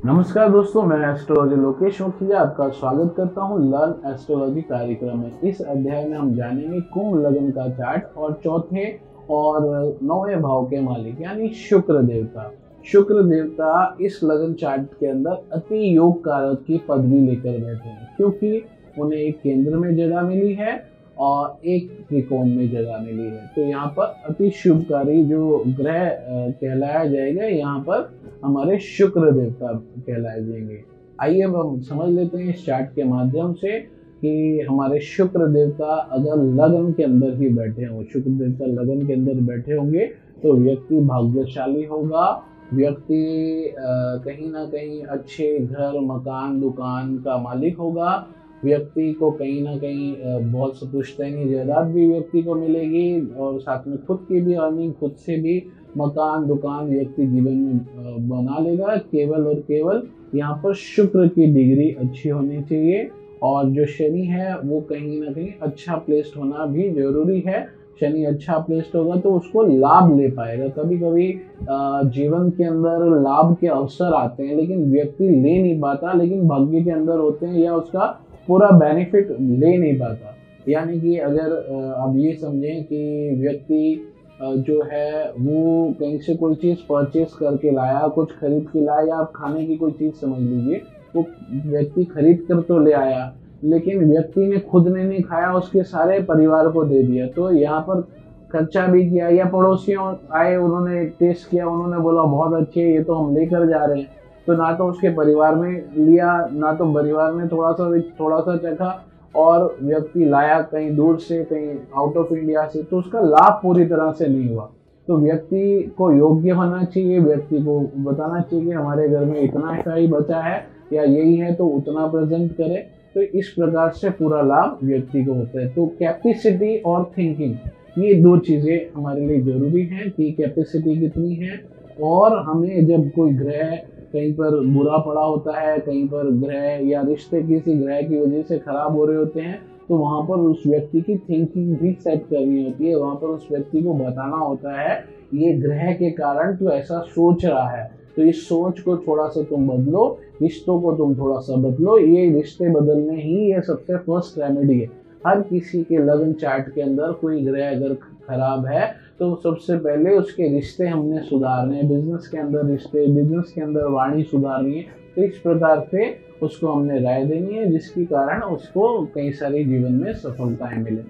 नमस्कार दोस्तों, मैं एस्ट्रोलॉजी लोकेश मुखिया आपका स्वागत करता हूं लर्न एस्ट्रोलॉजी कार्यक्रम में। इस अध्याय में हम जानेंगे कुंभ लग्न का चार्ट और चौथे और नौवें भाव के मालिक यानी शुक्र देवता। शुक्र देवता इस लग्न चार्ट के अंदर अति योग कारक की पदवी लेकर बैठे हैं, क्योंकि उन्हें एक केंद्र में जगह मिली है और एक त्रिकोण में जगह मिली है। तो यहाँ पर अति शुभकारी जो ग्रह कहलाया जाएगा, यहाँ पर हमारे शुक्र देवता कहलाए जाएंगे। आइए अब हम समझ लेते हैं इस चार्ट के माध्यम से कि हमारे शुक्र देवता अगर लग्न के अंदर ही बैठे हों, शुक्र देवता लग्न के अंदर बैठे होंगे तो व्यक्ति भाग्यशाली होगा। व्यक्ति कहीं ना कहीं अच्छे घर मकान दुकान का मालिक होगा। व्यक्ति को कहीं ना कहीं बहुत पुश्तैनी जायदाद भी व्यक्ति को मिलेगी और साथ में खुद की भी अर्निंग, खुद से भी मकान दुकान व्यक्ति जीवन में बना लेगा। केवल और केवल यहाँ पर शुक्र की डिग्री अच्छी होनी चाहिए और जो शनि है वो कहीं ना कहीं अच्छा प्लेस्ड होना भी जरूरी है। शनि अच्छा प्लेस्ड होगा तो उसको लाभ ले पाएगा। कभी कभी जीवन के अंदर लाभ के अवसर आते हैं लेकिन व्यक्ति ले नहीं पाता, लेकिन भाग्य के अंदर होते हैं या उसका पूरा बेनिफिट ले नहीं पाता। यानी कि अगर आप ये समझें कि व्यक्ति जो है वो कहीं से कोई चीज़ परचेस करके लाया, कुछ खरीद के लाया, या आप खाने की कोई चीज़ समझ लीजिए, वो व्यक्ति खरीद कर तो ले आया लेकिन व्यक्ति ने खुद ने नहीं खाया, उसके सारे परिवार को दे दिया। तो यहाँ पर खर्चा भी किया, या पड़ोसियों आए उन्होंने टेस्ट किया, उन्होंने बोला बहुत अच्छे ये तो हम लेकर जा रहे हैं, तो ना तो उसके परिवार में लिया ना तो परिवार ने थोड़ा सा चखा, और व्यक्ति लाया कहीं दूर से, कहीं आउट ऑफ इंडिया से, तो उसका लाभ पूरी तरह से नहीं हुआ। तो व्यक्ति को योग्य होना चाहिए, व्यक्ति को बताना चाहिए कि हमारे घर में इतना ही बचा है या यही है तो उतना प्रेजेंट करे। तो इस प्रकार से पूरा लाभ व्यक्ति को होता है। तो कैपेसिटी और थिंकिंग, ये दो चीज़ें हमारे लिए जरूरी हैं कि कैपेसिटी कितनी है। और हमें जब कोई ग्रह कहीं पर बुरा पड़ा होता है, कहीं पर ग्रह या रिश्ते किसी ग्रह की वजह से खराब हो रहे होते हैं, तो वहाँ पर उस व्यक्ति की थिंकिंग भी सेट करनी होती है। वहाँ पर उस व्यक्ति को बताना होता है ये ग्रह के कारण तो ऐसा सोच रहा है, तो इस सोच को थोड़ा सा तुम बदलो, रिश्तों को तुम थोड़ा सा बदलो। ये रिश्ते बदलने ही ये सबसे फर्स्ट रेमेडी है। हर किसी के लग्न चार्ट के अंदर कोई ग्रह अगर खराब है तो सबसे पहले उसके रिश्ते हमने सुधारने हैं। बिजनेस के अंदर रिश्ते, बिजनेस के अंदर वाणी सुधारनी है। तो इस प्रकार से उसको हमने राय देनी है जिसके कारण उसको कई सारी जीवन में सफलताएं मिले।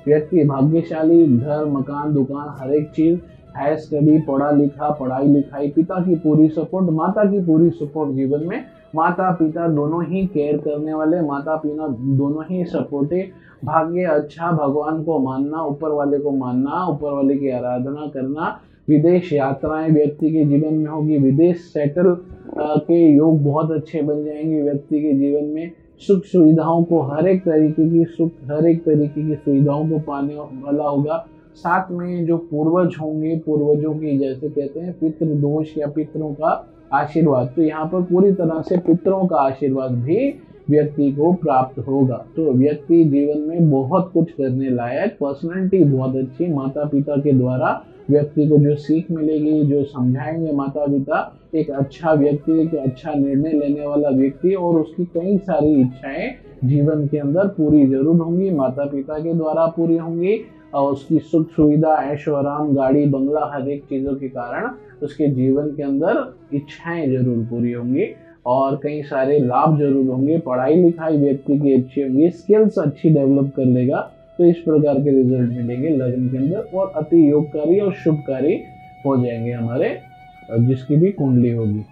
व्यक्ति भाग्यशाली, घर मकान दुकान हर एक चीज, हायर स्टडी, पढ़ा लिखा, पढ़ाई लिखाई, पिता की पूरी सपोर्ट, माता की पूरी सपोर्ट जीवन में, माता पिता दोनों ही केयर करने वाले, माता पिता दोनों ही सपोर्टिव, भाग्य अच्छा, भगवान को मानना, ऊपर वाले को मानना, ऊपर वाले की आराधना करना, विदेश यात्राएं व्यक्ति के जीवन में होगी, विदेश सेटल के योग बहुत अच्छे बन जाएंगे व्यक्ति के जीवन में। सुख सुविधाओं को हर एक तरीके की सुविधाओं को पाने वाला होगा। साथ में जो पूर्वज होंगे, पूर्वजों की जैसे कहते हैं पितृ दोष या पितरों का आशीर्वाद, तो यहाँ पर पूरी तरह से पितरों का आशीर्वाद भी व्यक्ति को प्राप्त होगा। तो व्यक्ति जीवन में बहुत कुछ करने लायक, पर्सनैलिटी बहुत अच्छी, माता पिता के द्वारा व्यक्ति को जो सीख मिलेगी, जो समझाएंगे माता पिता, एक अच्छा व्यक्ति, एक अच्छा निर्णय लेने वाला व्यक्ति, और उसकी कई सारी इच्छाएं जीवन के अंदर पूरी जरूर होंगी, माता पिता के द्वारा पूरी होंगी। और उसकी सुख सुविधा, ऐशो आराम, गाड़ी बंगला हर एक चीज़ों के कारण उसके जीवन के अंदर इच्छाएं जरूर पूरी होंगी और कई सारे लाभ जरूर होंगे। पढ़ाई लिखाई व्यक्ति की अच्छी होंगी, स्किल्स अच्छी डेवलप कर लेगा, तो इस प्रकार के रिजल्ट मिलेंगे लग्न के अंदर और अति योगकारी और शुभकारी हो जाएंगे हमारे जिसकी भी कुंडली होगी।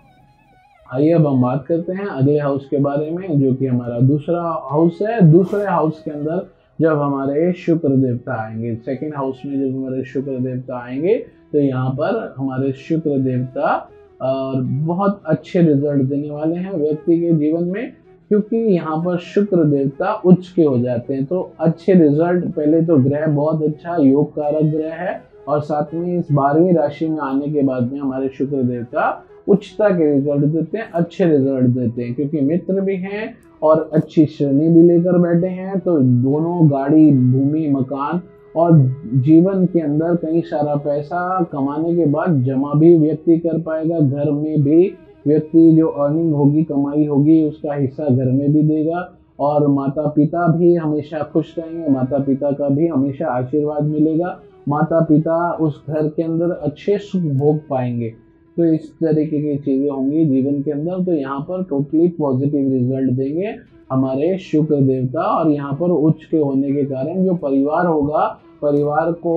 आइए अब हम बात करते हैं अगले हाउस के बारे में, जो कि हमारा दूसरा हाउस है। दूसरे हाउस के अंदर जब हमारे शुक्र देवता आएंगे, सेकंड हाउस में जब हमारे शुक्र देवता आएंगे, तो यहाँ पर हमारे शुक्र देवता बहुत अच्छे रिजल्ट देने वाले हैं व्यक्ति के जीवन में, क्योंकि यहाँ पर शुक्र देवता उच्च के हो जाते हैं। तो अच्छे रिजल्ट, पहले तो ग्रह बहुत अच्छा योग कारक ग्रह है, और साथ में इस 12वीं राशि में आने के बाद में हमारे शुक्र देवता उच्चता के रिजल्ट देते हैं, अच्छे रिजल्ट देते हैं, क्योंकि मित्र भी हैं और अच्छी श्रेणी भी लेकर बैठे हैं। तो दोनों गाड़ी, भूमि, मकान और जीवन के अंदर कई सारा पैसा कमाने के बाद जमा भी व्यक्ति कर पाएगा, घर में भी व्यक्ति जो अर्निंग होगी, कमाई होगी, उसका हिस्सा घर में भी देगा और माता पिता भी हमेशा खुश रहेंगे, माता पिता का भी हमेशा आशीर्वाद मिलेगा, माता पिता उस घर के अंदर अच्छे सुख भोग पाएंगे। तो इस तरीके की चीजें होंगी जीवन के अंदर। तो यहाँ पर टोटली पॉजिटिव रिजल्ट देंगे हमारे शुक्र देवता। और यहाँ पर उच्च के होने के कारण जो परिवार होगा, परिवार को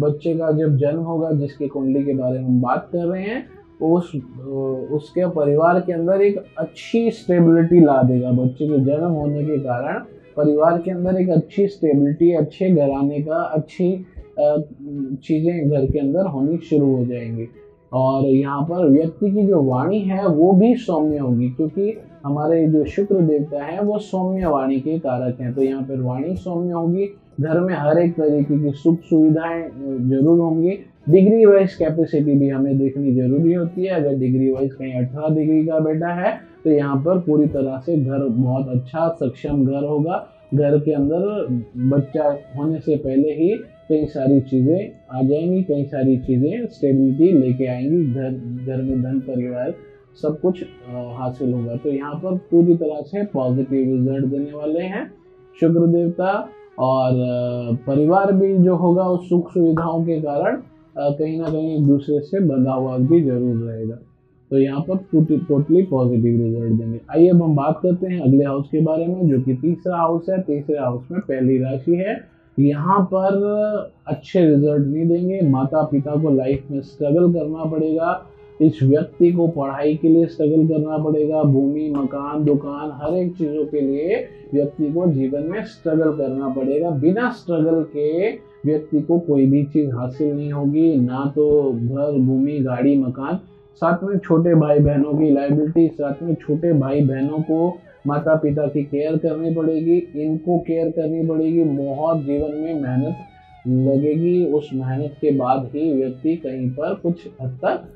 बच्चे का जब जन्म होगा, जिसकी कुंडली के बारे में हम बात कर रहे हैं, उसके परिवार के अंदर एक अच्छी स्टेबिलिटी ला देगा। बच्चे के जन्म होने के कारण परिवार के अंदर एक अच्छी स्टेबिलिटी, अच्छे घराने का अच्छी चीजें घर के अंदर होनी शुरू हो जाएंगी। और यहाँ पर व्यक्ति की जो वाणी है वो भी सौम्य होगी, क्योंकि हमारे जो शुक्र देवता है वो सौम्य वाणी के कारक हैं। तो यहाँ पर वाणी सौम्य होगी, घर में हर एक तरीके की सुख सुविधाएं जरूर होंगी। डिग्री वाइज कैपेसिटी भी हमें देखनी जरूरी होती है। अगर डिग्री वाइज कहीं 18 डिग्री का बेटा है तो यहाँ पर पूरी तरह से घर बहुत अच्छा सक्षम घर होगा। घर के अंदर बच्चा होने से पहले ही कई सारी चीजें आ जाएंगी, कई सारी चीजें स्टेबिलिटी लेके आएंगी। घर में धन परिवार सब कुछ हासिल होगा। तो यहाँ पर पूरी तरह से पॉजिटिव रिजल्ट देने वाले हैं शुक्र देवता। और परिवार भी जो होगा उस सुख सुविधाओं के कारण कहीं ना कहीं एक दूसरे से बंधा हुआ भी जरूर रहेगा। तो यहाँ पर टोटली पॉजिटिव रिजल्ट देंगे। आइए अब हम बात करते हैं अगले हाउस के बारे में, जो कि तीसरा हाउस है। तीसरे हाउस में पहली राशि है। यहाँ पर अच्छे रिजल्ट नहीं देंगे। माता पिता को लाइफ में स्ट्रगल करना पड़ेगा। इस व्यक्ति को पढ़ाई के लिए स्ट्रगल करना पड़ेगा। भूमि, मकान, दुकान, हर एक चीजों के लिए व्यक्ति को जीवन में स्ट्रगल करना पड़ेगा। बिना स्ट्रगल के व्यक्ति को कोई भी चीज हासिल नहीं होगी, ना तो घर, भूमि, गाड़ी, मकान। साथ में छोटे भाई बहनों की लायबिलिटी, साथ में छोटे भाई बहनों को माता पिता की केयर करनी पड़ेगी, इनको केयर करनी पड़ेगी। बहुत जीवन में मेहनत लगेगी। उस मेहनत के बाद ही व्यक्ति कहीं पर कुछ हद तक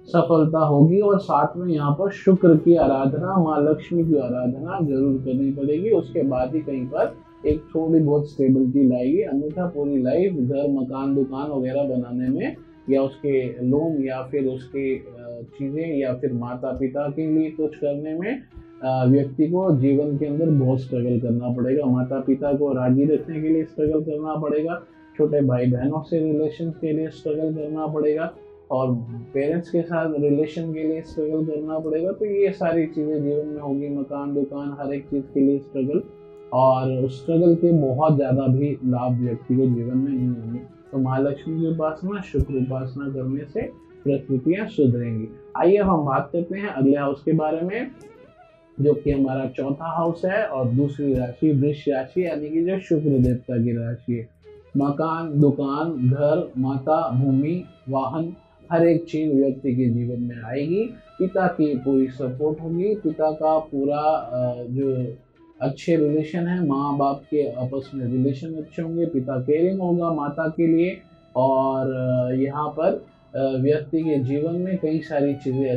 सफलता होगी। और साथ में यहाँ पर शुक्र की आराधना, माँ लक्ष्मी की आराधना जरूर करनी पड़ेगी। उसके बाद ही कहीं पर एक थोड़ी बहुत स्टेबिलिटी लाएगी। अन्यथा पूरी लाइफ घर, मकान, दुकान वगैरह बनाने में, या उसके लोन, या फिर उसके चीजें, या फिर माता पिता के लिए कुछ करने में व्यक्ति को जीवन के अंदर बहुत स्ट्रगल करना पड़ेगा। माता पिता को राजी रखने के लिए स्ट्रगल करना पड़ेगा, छोटे भाई बहनों से रिलेशन के लिए स्ट्रगल करना पड़ेगा, और पेरेंट्स के साथ रिलेशन के लिए स्ट्रगल करना पड़ेगा। तो ये सारी चीजें जीवन में होगी। मकान, दुकान, हर एक चीज के लिए स्ट्रगल, और स्ट्रगल के बहुत ज्यादा भी लाभ व्यक्ति को जीवन में नहीं होंगे। तो महालक्ष्मी की उपासना, शुक्र उपासना करने से परिस्थितियां सुधरेंगी। आइए अब हम बात करते हैं अगले हाउस के बारे में, जो कि हमारा चौथा हाउस है और दूसरी राशि वृष राशि, यानी कि जो शुक्र देवता की राशि है। मकान, दुकान, घर, माता, भूमि, वाहन, हर एक चीज व्यक्ति के जीवन में आएगी। पिता की पूरी सपोर्ट होगी। पिता का पूरा जो अच्छे रिलेशन है, माँ बाप के आपस में रिलेशन अच्छे होंगे। पिता केयरिंग होगा माता के लिए। और यहाँ पर व्यक्ति के जीवन में कई सारी चीज़ें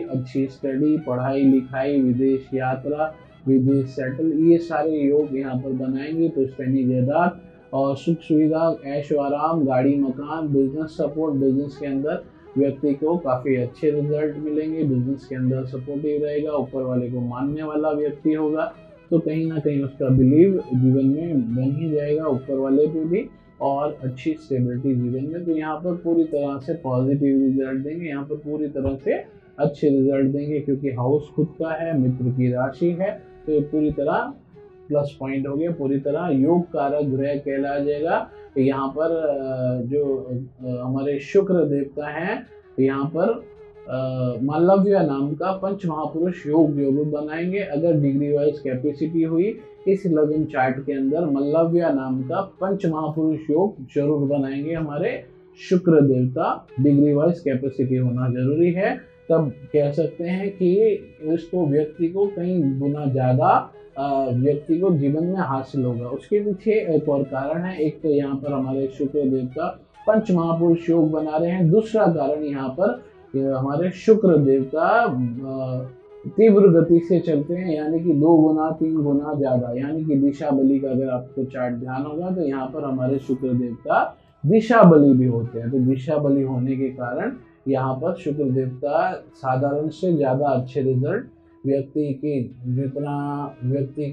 अच्छी स्टडी, पढ़ाई लिखाई, विदेश यात्रा, विदेश सेटल, ये सारे योग यहाँ पर बनाएंगे। पुश्तैनी जायदाद और सुख सुविधा, ऐशो आराम, गाड़ी, मकान, बिजनेस सपोर्ट, बिजनेस के अंदर व्यक्ति को काफ़ी अच्छे रिजल्ट मिलेंगे। बिजनेस के अंदर सपोर्टिव रहेगा, ऊपर वाले को मानने वाला व्यक्ति होगा। तो कहीं ना कहीं उसका बिलीव जीवन में बन ही जाएगा ऊपर वाले पे भी, और अच्छी स्टेबिलिटी जीवन में। तो यहाँ पर पूरी तरह से पॉजिटिव रिजल्ट देंगे, यहाँ पर पूरी तरह से अच्छे रिजल्ट देंगे, क्योंकि हाउस खुद का है, मित्र की राशि है। तो ये पूरी तरह प्लस पॉइंट हो गया, पूरी तरह योग कारक ग्रह कहलाया जाएगा। यहाँ पर जो हमारे शुक्र देवता हैं, यहाँ पर मालव्य नाम का पंच महापुरुष योग जरूर बनाएंगे। अगर डिग्री वाइज कैपेसिटी हुई इस लग्न चार्ट के अंदर, मल्लव्य नाम का पंच महापुरुष योग जरूर बनाएंगे हमारे शुक्र देवता। डिग्री वाइज कैपेसिटी होना जरूरी है, तब कह सकते हैं कि इसको व्यक्ति को कई गुना ज्यादा व्यक्ति को जीवन में हासिल होगा। उसके पीछे एक और कारण है। एक तो यहाँ पर हमारे शुक्र देवता पंच महापुरुष योग बना रहे हैं। दूसरा कारण यहाँ पर हमारे शुक्र देवता तीव्र गति से चलते हैं, यानी कि 2 गुना 3 गुना ज्यादा, यानी कि दिशा बली का अगर आपको चार्ट ध्यान होगा तो यहाँ पर हमारे शुक्र देवता दिशा बली भी होते हैं। तो दिशा बली होने के कारण यहाँ पर शुक्र देवता साधारण से ज्यादा अच्छे रिजल्ट व्यक्ति की, जितना व्यक्ति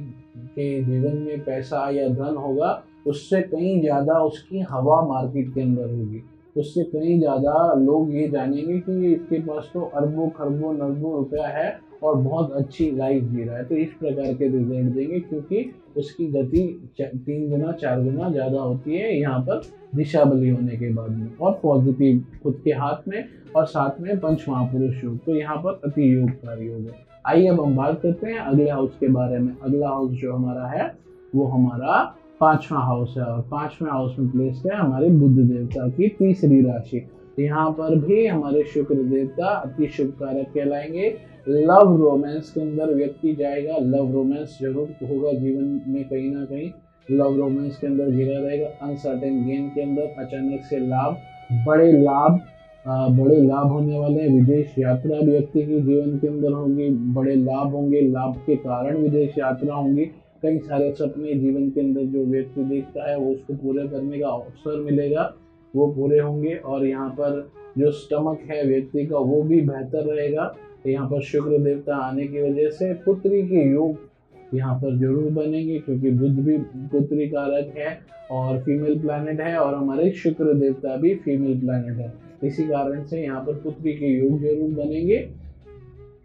के जीवन में पैसा या धन होगा उससे कहीं ज्यादा उसकी हवा मार्केट के अंदर होगी, उससे कहीं ज्यादा लोग ये जानेंगे कि इसके पास तो अरबों खरबों नरबों रुपया है और बहुत अच्छी लाइफ जी रहा है। तो इस प्रकार के रिजल्ट देंगे, क्योंकि उसकी गति 3 गुना 4 गुना ज्यादा होती है यहाँ पर दिशा बली होने के बाद में। और पॉजिटिव खुद के हाथ में और साथ में पंच महापुरुष योग, तो यहाँ पर अति योगकारी योग है। आइए अब हम बात करते हैं अगले हाउस के बारे में। अगला हाउस जो हमारा है वो हमारा 5वां हाउस है, और 5वें हाउस में प्लेस है हमारे बुध देवता की तीसरी राशि। यहाँ पर भी हमारे शुक्र देवता अति शुभ कारक कहलाएंगे। लव रोमांस के अंदर व्यक्ति जाएगा, लव रोमांस जरूर होगा जीवन में, कहीं ना कहीं लव रोमांस के अंदर घिरा रहेगा। अनसर्टेन गेन के अंदर अचानक से लाभ, बड़े लाभ बड़े लाभ होने वाले हैं। विदेश यात्रा व्यक्ति के जीवन के अंदर होगी, बड़े लाभ होंगे, लाभ के कारण विदेश यात्रा होंगी। कई सारे सपने जीवन के अंदर जो व्यक्ति देखता है वो उसको पूरे करने का अवसर मिलेगा, वो पूरे होंगे। और यहाँ पर जो स्टमक है व्यक्ति का वो भी बेहतर रहेगा। यहाँ पर शुक्र देवता आने की वजह से पुत्री के योग यहाँ पर जरूर बनेंगे, क्योंकि बुध भी पुत्री कारक है और फीमेल प्लैनेट है, और हमारे शुक्र देवता भी फीमेल प्लैनेट है। इसी कारण से यहाँ पर पुत्री के योग जरूर बनेंगे।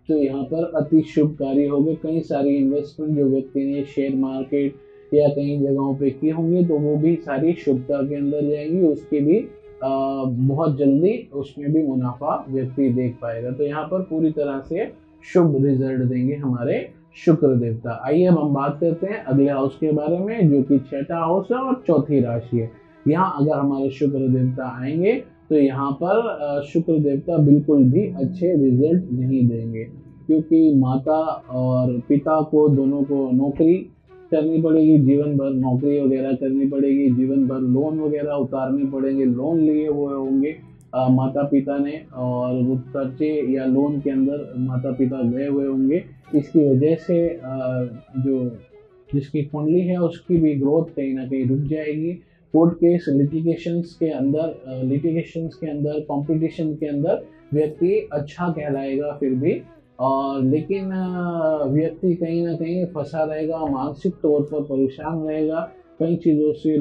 तो यहाँ पर अति शुभकारी होंगे। कई सारी इन्वेस्टमेंट जो व्यक्ति ने शेयर मार्केट या कई जगहों पे की होंगी तो वो भी सारी शुभता के अंदर जाएंगी, उसकी भी बहुत जल्दी उसमें भी मुनाफा व्यक्ति देख पाएगा। तो यहाँ पर पूरी तरह से शुभ रिजल्ट देंगे हमारे शुक्र देवता। आइए अब हम बात करते हैं अगले हाउस के बारे में, जो कि 6ठा हाउस है और चौथी राशि है। यहाँ अगर हमारे शुक्र देवता आएंगे तो यहाँ पर शुक्र देवता बिल्कुल भी अच्छे रिजल्ट नहीं देंगे, क्योंकि माता और पिता को दोनों को नौकरी करनी पड़ेगी, जीवन भर नौकरी वगैरह करनी पड़ेगी, जीवन भर लोन वगैरह उतारने पड़ेंगे, लोन लिए हुए होंगे माता पिता ने, और वो कर्जे या लोन के अंदर माता पिता गए हुए होंगे। इसकी वजह से जो जिसकी कुंडली है उसकी भी ग्रोथ कहीं ना कहीं रुक जाएगी। कोर्ट केस लिटिगेशंस के अंदर कंपटीशन के अंदर व्यक्ति अच्छा कहलाएगा फिर भी, और लेकिन व्यक्ति कहीं ना कहीं फंसा रहेगा, मानसिक तौर पर परेशान रहेगा कई चीज़ों से,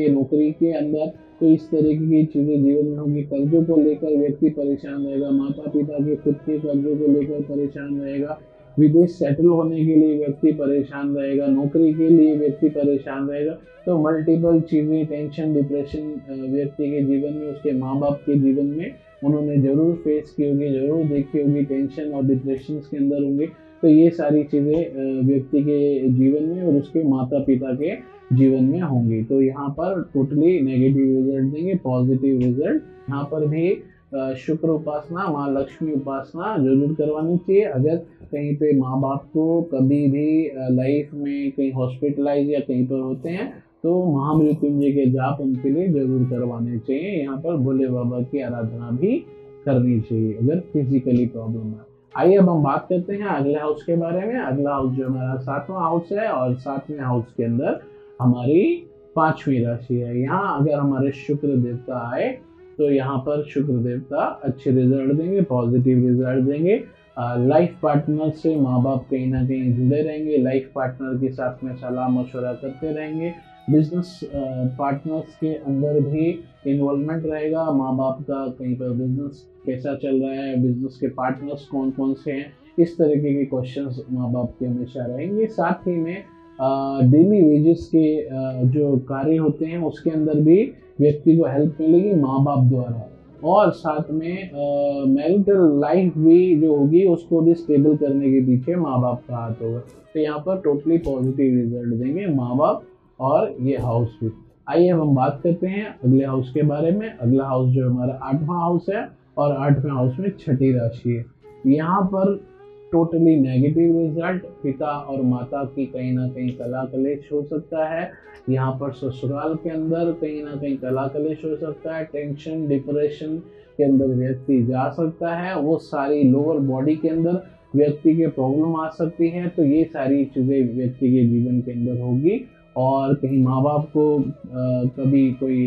नौकरी के अंदर। तो इस तरीके की चीज़ें जीवन में होंगी। कर्जों को लेकर व्यक्ति परेशान रहेगा, माता पिता के खुद के कर्जों को लेकर परेशान रहेगा, विदेश सेटल होने के लिए व्यक्ति परेशान रहेगा, नौकरी के लिए व्यक्ति परेशान रहेगा। तो मल्टीपल चीज़ें, टेंशन, डिप्रेशन व्यक्ति के जीवन में, उसके माँ बाप के जीवन में उन्होंने जरूर फेस की होगी, जरूर देखी होगी, टेंशन और डिप्रेशन के अंदर होंगे। तो ये सारी चीज़ें व्यक्ति के जीवन में और उसके माता पिता के जीवन में होंगी। तो यहाँ पर टोटली नेगेटिव रिजल्ट देंगे, पॉजिटिव रिजल्ट यहाँ पर भी शुक्र उपासना, माँ लक्ष्मी उपासना जरूर करवानी चाहिए। अगर कहीं पे माँ बाप को कभी भी लाइफ में कहीं हॉस्पिटलाइज या कहीं पर होते हैं तो महामृत्युंजय के जाप उनके लिए जरूर करवाने चाहिए। यहाँ पर भोले बाबा की आराधना भी करनी चाहिए अगर फिजिकली प्रॉब्लम है। आइए अब हम बात करते हैं अगले हाउस के बारे में। अगला हाउस जो हमारा 7वां हाउस है, और 7वें हाउस के अंदर हमारी 5वीं राशि है। यहाँ अगर हमारे शुक्र देवता आए तो यहाँ पर शुक्र देवता अच्छे रिजल्ट देंगे, पॉजिटिव रिजल्ट देंगे। लाइफ पार्टनर से माँ बाप कहीं ना कहीं जुड़े रहेंगे, लाइफ पार्टनर के साथ में सलाह मशवरा करते रहेंगे। बिजनेस पार्टनर्स के अंदर भी इन्वॉल्वमेंट रहेगा, माँ बाप का कहीं पर बिजनेस कैसा चल रहा है, बिजनेस के पार्टनर्स कौन कौन से हैं, इस तरीके के क्वेश्चंस माँ बाप के हमेशा रहेंगे। साथ ही में डेली वेजेस के जो कार्य होते हैं उसके अंदर भी व्यक्ति को हेल्प मिलेगी माँ बाप द्वारा, और साथ में मैरिटल लाइफ भी जो होगी उसको भी स्टेबल करने के पीछे माँ बाप का हाथ होगा। तो यहाँ पर टोटली पॉजिटिव रिजल्ट देंगे माँ बाप और ये हाउस भी। आइए अब हम बात करते हैं अगले हाउस के बारे में। अगला हाउस जो हमारा 8वां हाउस है, और 8वें हाउस में 6ठी राशि है। यहाँ पर टोटली नेगेटिव रिजल्ट, पिता और माता की कहीं ना कहीं कला कलेश हो सकता है। यहाँ पर ससुराल के अंदर कहीं ना कहीं कला कलेश हो सकता है, टेंशन डिप्रेशन के अंदर व्यक्ति जा सकता है, वो सारी लोअर बॉडी के अंदर व्यक्ति के प्रॉब्लम आ सकती है। तो ये सारी चीज़ें व्यक्ति के जीवन के अंदर होगी, और कहीं माँ बाप को कभी कोई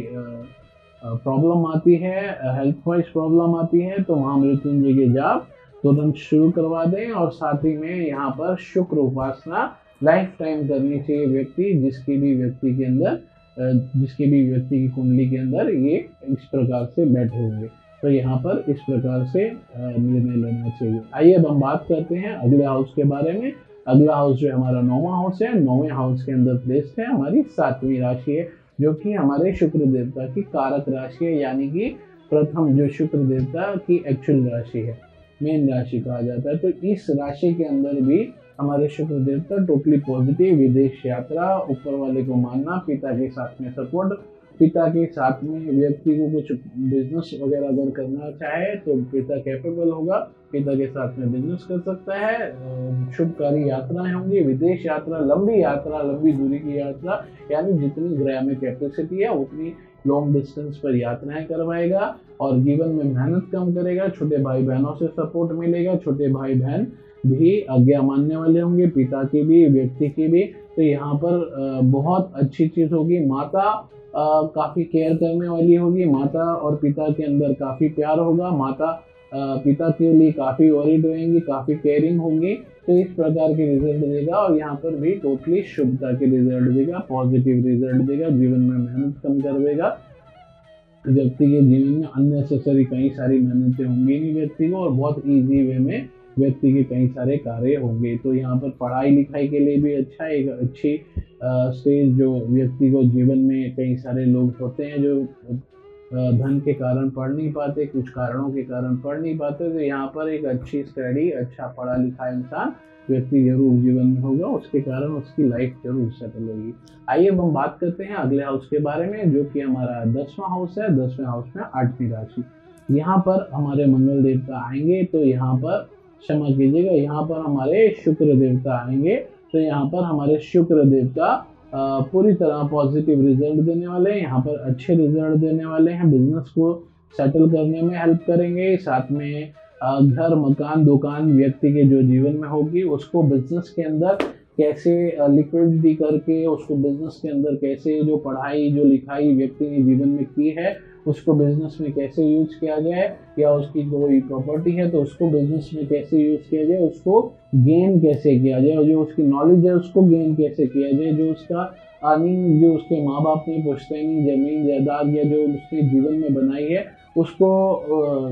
प्रॉब्लम आती है, हेल्थ वाइज प्रॉब्लम आती है, तो महामृत्युंजय के जाप तुरंत शुरू करवा दें। और साथ ही में यहाँ पर शुक्र उपासना लाइफ टाइम करनी चाहिए व्यक्ति, जिसके भी व्यक्ति की कुंडली के अंदर ये इस प्रकार से बैठे होंगे, तो यहाँ पर इस प्रकार से निर्णय लेना चाहिए। आइए अब हम बात करते हैं अगले हाउस के बारे में। अगला हाउस जो हमारा 9वां हाउस है, 9वें हाउस के अंदर प्लेस्ड है हमारी 7वीं राशि है, जो कि हमारे शुक्र देवता की कारक राशि है, यानी कि प्रथम जो शुक्र देवता की एक्चुअल राशि है, मेन राशि कहा जाता है। तो इस राशि के अंदर भी हमारे शुक्र देवता टोटली पॉजिटिव, विदेश यात्रा, ऊपर वाले को मानना, पिता के साथ में सपोर्ट, पिता के साथ में व्यक्ति को कुछ बिजनेस वगैरह अगर करना चाहे तो पिता कैपेबल होगा, पिता के साथ में बिजनेस कर सकता है। शुभकारी यात्राएं होंगी, विदेश यात्रा, लंबी दूरी की यात्रा, यानी जितनी ग्रह में कैपेसिटी है उतनी लॉन्ग डिस्टेंस पर यात्राएं करवाएगा। और जीवन में मेहनत कम करेगा, छोटे भाई बहनों से सपोर्ट मिलेगा, छोटे भाई बहन भी आज्ञा मानने वाले होंगे, पिता की भी, व्यक्ति की भी। तो यहाँ पर बहुत अच्छी चीज होगी। माता काफी केयर करने वाली होगी, माता और पिता के अंदर काफी प्यार होगा, माता पिता के लिए काफी वरीड रहेंगी, काफी केयरिंग होंगी। तो इस प्रकार के रिजल्ट देगा। और यहाँ पर भी टोटली शुभता के रिजल्ट देगा, पॉजिटिव रिजल्ट देगा, जीवन में मेहनत कम कर देगा। व्यक्ति के जीवन में अननेसेसरी कई सारी मेहनतें होंगी नहीं व्यक्ति को, और बहुत ईजी वे में व्यक्ति के कई सारे कार्य होंगे। तो यहाँ पर पढ़ाई लिखाई के लिए भी अच्छा, एक अच्छी स्टेज जो व्यक्ति को जीवन में, कई सारे लोग होते हैं जो धन के कारण पढ़ नहीं पाते, कुछ कारणों के कारण पढ़ नहीं पाते, तो यहाँ पर एक अच्छी स्टडी, अच्छा पढ़ा लिखा इंसान व्यक्ति जरूर जीवन में होगा, उसके कारण उसकी लाइफ जरूर सेटल होगी। आइए अब हम बात करते हैं अगले हाउस के बारे में, जो कि हमारा 10वां हाउस है। 10वें हाउस में 8वीं राशि, यहाँ पर हमारे मंगल देवता आएंगे। तो यहाँ पर क्षमा कीजिएगा, यहाँ पर हमारे शुक्र देवता आएंगे। तो यहाँ पर हमारे शुक्र देवता पूरी तरह पॉजिटिव रिजल्ट देने वाले हैं, यहाँ पर अच्छे रिजल्ट देने वाले हैं, बिजनेस को सेटल करने में हेल्प करेंगे। साथ में घर, मकान, दुकान व्यक्ति के जो जीवन में होगी उसको बिजनेस के अंदर कैसे लिक्विडिटी करके, उसको बिजनेस के अंदर कैसे, जो पढ़ाई जो लिखाई व्यक्ति ने जीवन में की है उसको बिजनेस में कैसे यूज किया जाए, या उसकी कोई प्रॉपर्टी है तो उसको बिजनेस में कैसे यूज किया जाए, उसको गेन कैसे किया जाए, और जो उसकी नॉलेज है उसको गेन कैसे किया जाए, जो उसका अर्निंग, जो उसके माँ बाप ने पुश्तैनी जमीन जायदाद या जो उसने जीवन में बनाई है उसको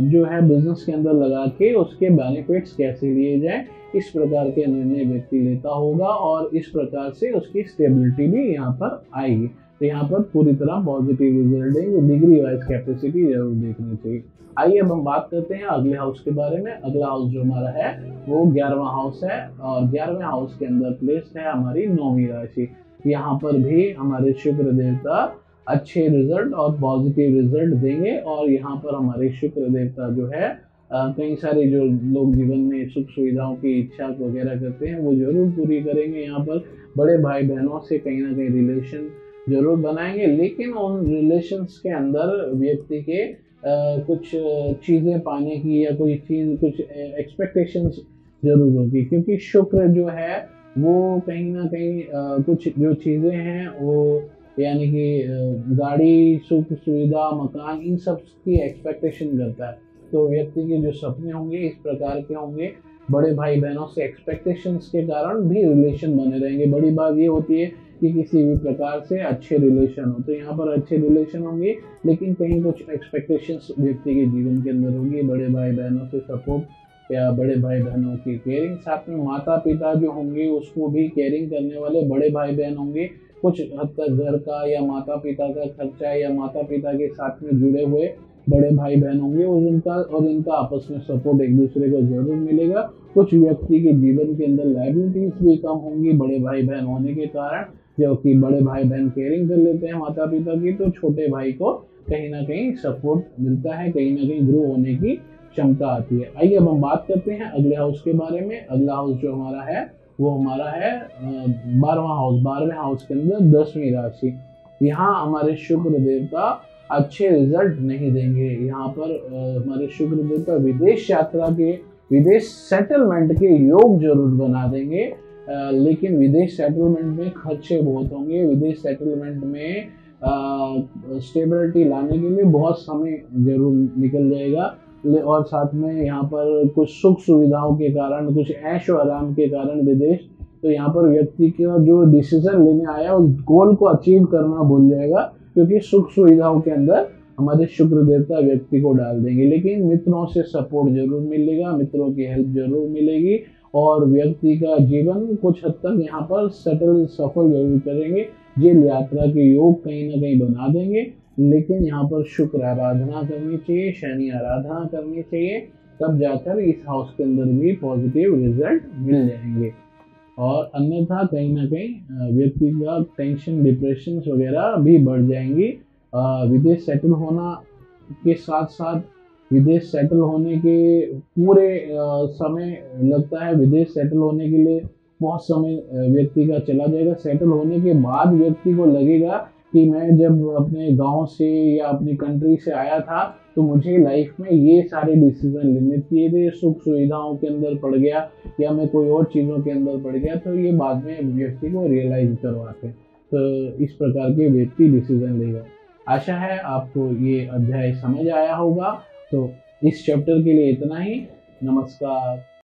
जो है बिजनेस के अंदर लगा के उसके बेनिफिट्स कैसे लिए जाए, इस प्रकार के निर्णय व्यक्ति लेता होगा। और इस प्रकार से उसकी स्टेबिलिटी भी यहाँ पर आएगी। तो यहाँ पर पूरी तरह पॉजिटिव रिजल्ट देंगे, डिग्री वाइज कैपेसिटी जरूर देखनी चाहिए। आइए अब हम बात करते हैं अगले हाउस के बारे में। अगला हाउस जो हमारा है वो 11वां हाउस है, और 11वें हाउस के अंदर प्लेस्ड है हमारी 9वीं राशि। यहाँ पर भी हमारे शुक्र देवता अच्छे रिजल्ट और पॉजिटिव रिजल्ट देंगे। और यहाँ पर हमारे शुक्र देवता जो है कई सारे जो लोग जीवन में सुख सुविधाओं की इच्छा वगैरह करते हैं वो जरूर पूरी करेंगे। यहाँ पर बड़े भाई बहनों से कहीं ना कहीं रिलेशन जरूर बनाएंगे, लेकिन उन रिलेशंस के अंदर व्यक्ति के कुछ चीज़ें पाने की या कोई चीज़, कुछ एक्सपेक्टेशंस जरूर होगी, क्योंकि शुक्र जो है वो कहीं ना कहीं कुछ जो चीज़ें हैं वो, यानी कि गाड़ी, सुख सुविधा, मकान, इन सब की एक्सपेक्टेशन करता है। तो व्यक्ति के जो सपने होंगे इस प्रकार के होंगे। बड़े भाई बहनों से एक्सपेक्टेशंस के कारण भी रिलेशन बने रहेंगे। बड़ी बात ये होती है कि किसी भी प्रकार से अच्छे रिलेशन हो, तो यहाँ पर अच्छे रिलेशन होंगे, लेकिन कहीं कुछ एक्सपेक्टेशंस व्यक्ति के जीवन के अंदर होंगी। बड़े भाई बहनों से सपोर्ट या बड़े भाई बहनों की केयरिंग, साथ में माता पिता जो होंगे उसको भी केयरिंग करने वाले बड़े भाई बहन होंगे। कुछ हद तक घर का या माता पिता का खर्चा या माता पिता के साथ में जुड़े हुए बड़े भाई बहन होंगे, और इनका आपस में सपोर्ट एक दूसरे को जरूर मिलेगा। कुछ व्यक्ति के जीवन के अंदर लायबिलिटीज भी कम होंगी बड़े भाई बहन होने के कारण, जो कि बड़े भाई बहन केयरिंग कर लेते हैं माता पिता की, तो छोटे भाई को कहीं ना कहीं सपोर्ट मिलता है, कहीं ना कहीं ग्रो होने की क्षमता आती है। आइए अब हम बात करते हैं अगले हाउस के बारे में। अगला हाउस जो हमारा है वो हमारा है 12वां हाउस। 12वें हाउस के अंदर 10वीं राशि। यहाँ हमारे शुक्र देवता अच्छे रिजल्ट नहीं देंगे। यहाँ पर हमारे शुक्र देवता विदेश यात्रा के, विदेश सेटलमेंट के योग जरूर बना देंगे, लेकिन विदेश सेटलमेंट में खर्चे बहुत होंगे। विदेश सेटलमेंट में स्टेबिलिटी लाने के लिए बहुत समय जरूर निकल जाएगा। और साथ में यहाँ पर कुछ सुख सुविधाओं के कारण, कुछ ऐशो आराम के कारण विदेश, तो यहाँ पर व्यक्ति का जो डिसीजन लेने आया उस गोल को अचीव करना भूल जाएगा, क्योंकि सुख सुविधाओं के अंदर हमारे शुक्र देवता व्यक्ति को डाल देंगे। लेकिन मित्रों से सपोर्ट जरूर मिलेगा, मित्रों की हेल्प जरूर मिलेगी, और व्यक्ति का जीवन कुछ हद तक यहाँ पर सफल जरूर करेंगे। जेल यात्रा के योग कहीं ना कहीं बना देंगे। लेकिन यहाँ पर शुक्र आराधना करनी चाहिए, शनि आराधना करनी चाहिए, तब जाकर इस हाउस के अंदर भी पॉजिटिव रिजल्ट मिल जाएंगे। और अन्यथा कहीं ना कहीं व्यक्ति का टेंशन, डिप्रेशन वगैरह भी बढ़ जाएंगी। विदेश सेटल होना के साथ साथ विदेश सेटल होने के पूरे समय लगता है, विदेश सेटल होने के लिए बहुत समय व्यक्ति का चला जाएगा। सेटल होने के बाद व्यक्ति को लगेगा कि मैं जब अपने गांव से या अपनी कंट्री से आया था तो मुझे लाइफ में ये सारे डिसीजन लेने चाहिए थे, सुख सुविधाओं के अंदर पड़ गया या मैं कोई और चीज़ों के अंदर पड़ गया, तो ये बाद में व्यक्ति को रियलाइज करवाते हैं। तो इस प्रकार के व्यक्ति डिसीजन लेगा। आशा है आपको ये अध्याय समझ आया होगा। तो इस चैप्टर के लिए इतना ही। नमस्कार।